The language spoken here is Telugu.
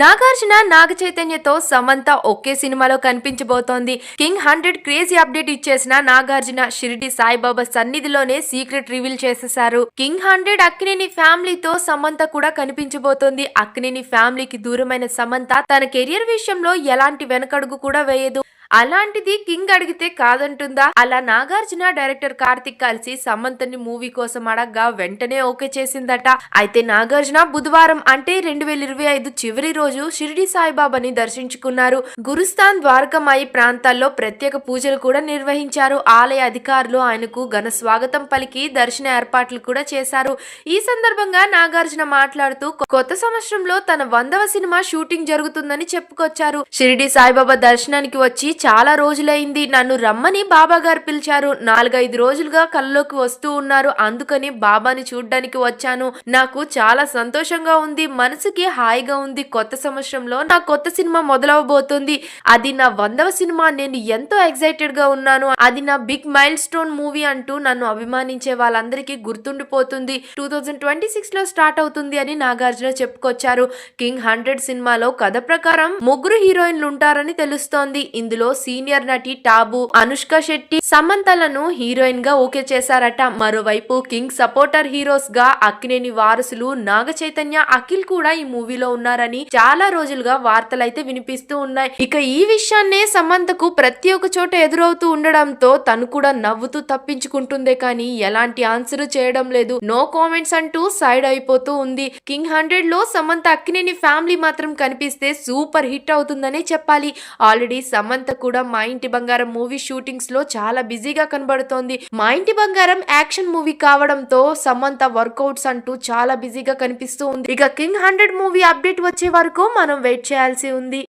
నాగార్జున నాగ చైతన్యతో సమంత ఒకే సినిమాలో కనిపించబోతోంది. కింగ్ 100 క్రేజీ అప్డేట్ ఇచ్చేసిన నాగార్జున షిరిడి సాయిబాబా సన్నిధిలోనే సీక్రెట్ రివీల్ చేసేశారు. కింగ్ 100 అక్కినేని ఫ్యామిలీతో సమంత కూడా కనిపించబోతోంది. అక్కినేని ఫ్యామిలీకి దూరమైన సమంత తన కెరియర్ విషయంలో ఎలాంటి వెనకడుగు కూడా వేయదు. అలాంటిది కింగ్ అడిగితే కాదంటుందా? అలా నాగార్జున డైరెక్టర్ కార్తిక్ కలిసి సమంతని మూవీ కోసం అడగ్గా వెంటనే ఓకే చేసిందట. అయితే నాగార్జున బుధవారం అంటే 2025 చివరి రోజు షిరిడి సాయిబాబాని దర్శించుకున్నారు. గురుస్థాన్ ద్వారకమాయి ప్రాంతాల్లో ప్రత్యేక పూజలు కూడా నిర్వహించారు. ఆలయ అధికారులు ఆయనకు ఘన స్వాగతం పలికి దర్శన ఏర్పాట్లు కూడా చేశారు. ఈ సందర్భంగా నాగార్జున మాట్లాడుతూ కొత్త సంవత్సరంలో తన 100వ సినిమా షూటింగ్ జరుగుతుందని చెప్పుకొచ్చారు. షిరిడి సాయిబాబా దర్శనానికి వచ్చి చాలా రోజులైంది. నన్ను రమ్మని బాబా గారు పిలిచారు. 4-5 రోజులుగా కల్లోకి వస్తూ ఉన్నారు. అందుకని బాబాని చూడ్డానికి వచ్చాను. నాకు చాలా సంతోషంగా ఉంది. మనసుకి హాయిగా ఉంది. కొత్త సంవత్సరంలో నా కొత్త సినిమా మొదలవబోతుంది. అది నా 100వ సినిమా. నేను ఎంతో ఎక్సైటెడ్ గా ఉన్నాను. అది నా బిగ్ మైల్ స్టోన్ మూవీ అంటూ నన్ను అభిమానించే వాళ్ళందరికీ గుర్తుండిపోతుంది. 2026 లో స్టార్ట్ అవుతుంది అని నాగార్జున చెప్పుకొచ్చారు. కింగ్ 100 సినిమాలో కథ ప్రకారం 3 హీరోయిన్లు ఉంటారని తెలుస్తోంది. ఇందులో సీనియర్ నటి టాబు, అనుష్క శెట్టి, సమంతలను హీరోయిన్ గా ఓకే చేశారట. మరోవైపు కింగ్ సపోర్టర్ హీరోస్ గా అక్కినేని వారసులు నాగ చైతన్య, అఖిల్ కూడా ఈ మూవీలో ఉన్నారని చాలా రోజులుగా వార్తలైతే వినిపిస్తూ ఉన్నాయి. ఇక ఈ విషయాన్నే సమంతకు ప్రతి ఒక్క చోట ఎదురవుతూ ఉండడంతో తను కూడా నవ్వుతూ తప్పించుకుంటుందే కానీ ఎలాంటి ఆన్సర్ చేయడం లేదు. నో కామెంట్స్ అంటూ సైడ్ అయిపోతూ ఉంది. కింగ్ 100 లో సమంత అక్కినేని ఫ్యామిలీ మాత్రం కనిపిస్తే సూపర్ హిట్ అవుతుందనే చెప్పాలి. ఆల్రెడీ సమంత కూడా మా ఇంటి బంగారం మూవీ షూటింగ్స్ లో చాలా బిజీగా కనబడుతోంది. మా ఇంటి బంగారం యాక్షన్ మూవీ కావడంతో సమంత వర్కౌట్స్ అంటూ చాలా బిజీగా కనిపిస్తూ ఉంది. ఇక కింగ్ 100 మూవీ అప్డేట్ వచ్చే వరకు మనం వెయిట్ చేయాల్సి ఉంది.